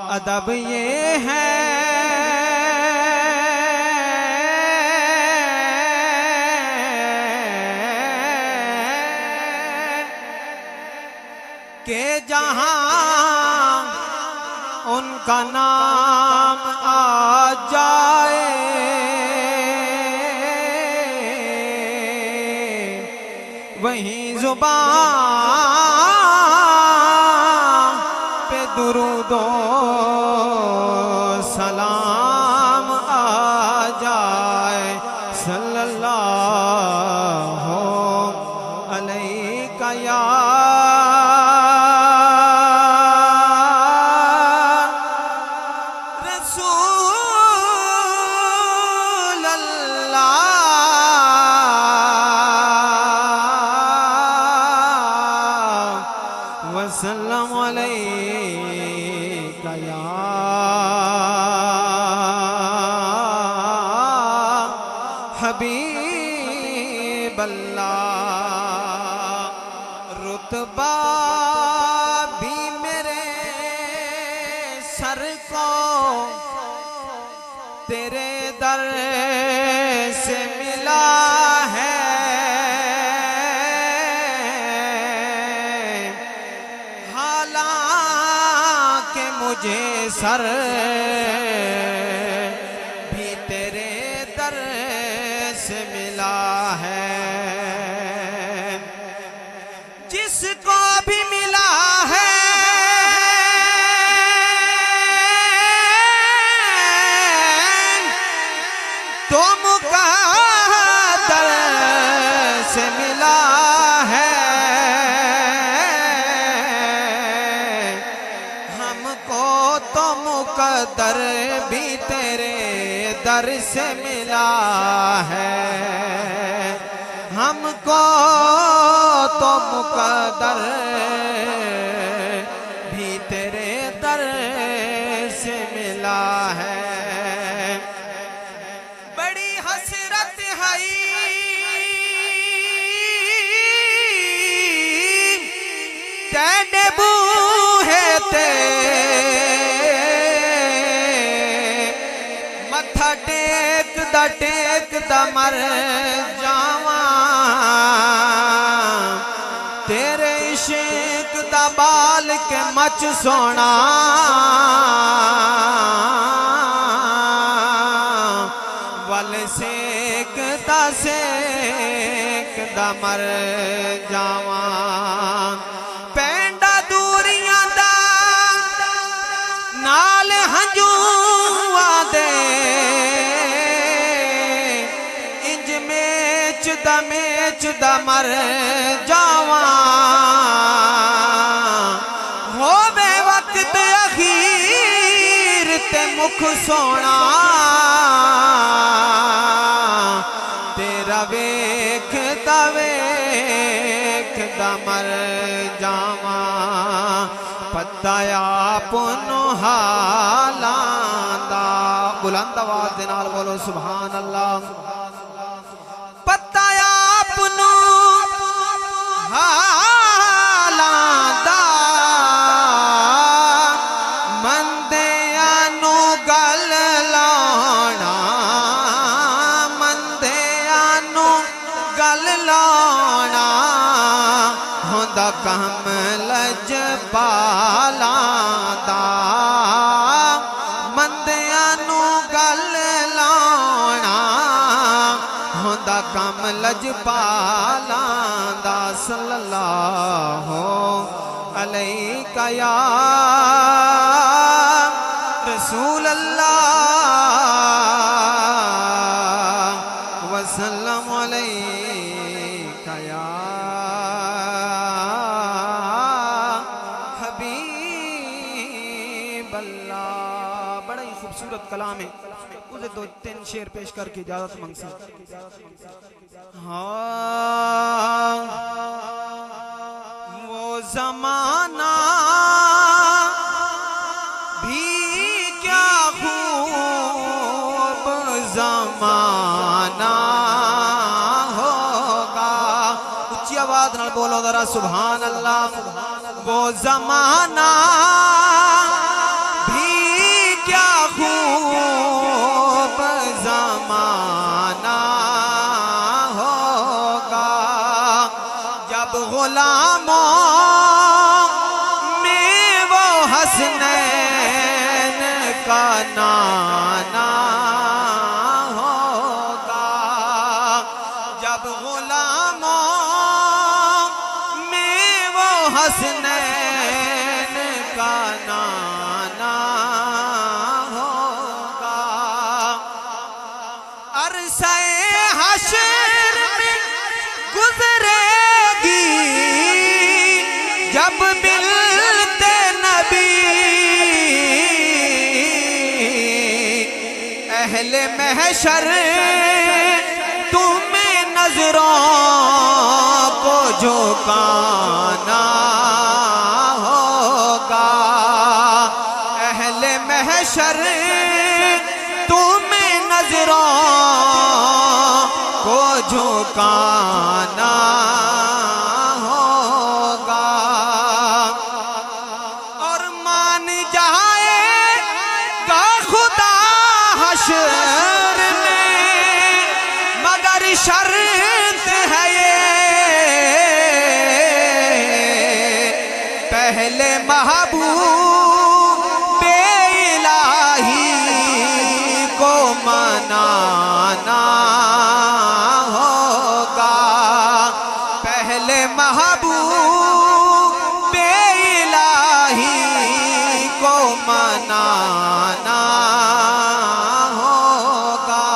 अदब ये है कि जहां उनका नाम आ जाए वहीं जुबान पे दुरूदो सलाम आ जाए सल्लल्लाहु अलैका या वसल्लम अलैका या हबीब अल्लाह। रुतबा भी मेरे सर को तेरे दर से मिला है, मुझे सर भी तेरे दर से मिला है। जिसको भी मिला है तो मुक़द्दर से मिला है, तो मुक़द्दर भी तेरे दर से मिला है। हमको तो मुक़द्दर भी तेरे दर से मिला है। बड़ी हसरत है तेरे बूहे ते मत्था टेक दा मर जावा, तेरे इश्क दा बाल के मच सोना वल सेक दा मर जावा। पेंडा दूरियां दा नाल हंजूआ दे मेच दा मर जावा। होवे वक्त अखीर ते मुख सोना तेरा वेख दा मर जावा। पता आपनो हालां दा बुलंद आवाज दे नाल बोलो सुभान अल्लाह। पता आपनो हालां दा मंदियां नू गल लाना, मंदियां नू गल लाना होंदा काम लजपालां दा। मंदियां नू गल लाना होंदा काम लजपालां दा सल्लल्लाहु अलैका या रसूल अल्लाह वसल्लम अलैका या हबीब अल्लाह। बड़ा ही खूबसूरत कलाम है, उसे दो तीन शेर पेश करके इजाजत मांगता। हाँ वो जमाना भी क्या खूब जमाना होगा। उच्ची आवाज नाल बोलो जरा सुभान अल्लाह। वो जमाना भी का नाना होगा। जब गुलामों में वो हसनैन का नाना होगा। अरसा हश्र में गुजरेगी जब मिलते नबी, अहले महशर तुम्हें नजरों को झुकाना होगा। अहले महशर तुम्हें नजरों को झुकाना होगा। और मान जाएगा खुदा हश्र में, मगर शर्त है ये पहले महबूब इलाही को मनाना होगा। पहले महबूब इलाही को मनाना होगा।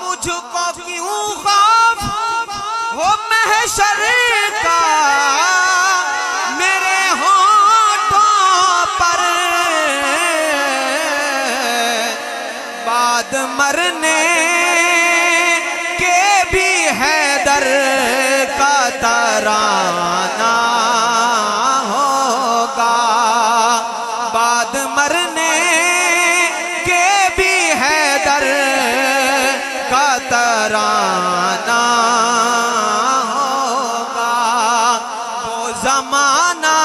मुझको क्यों खौफ हो महशर का, मेरे होठों पर बाद मरने के भी हैदर का तराना होगा। बाद मरने के भी हैदर का तराना होगा। वो ज़माना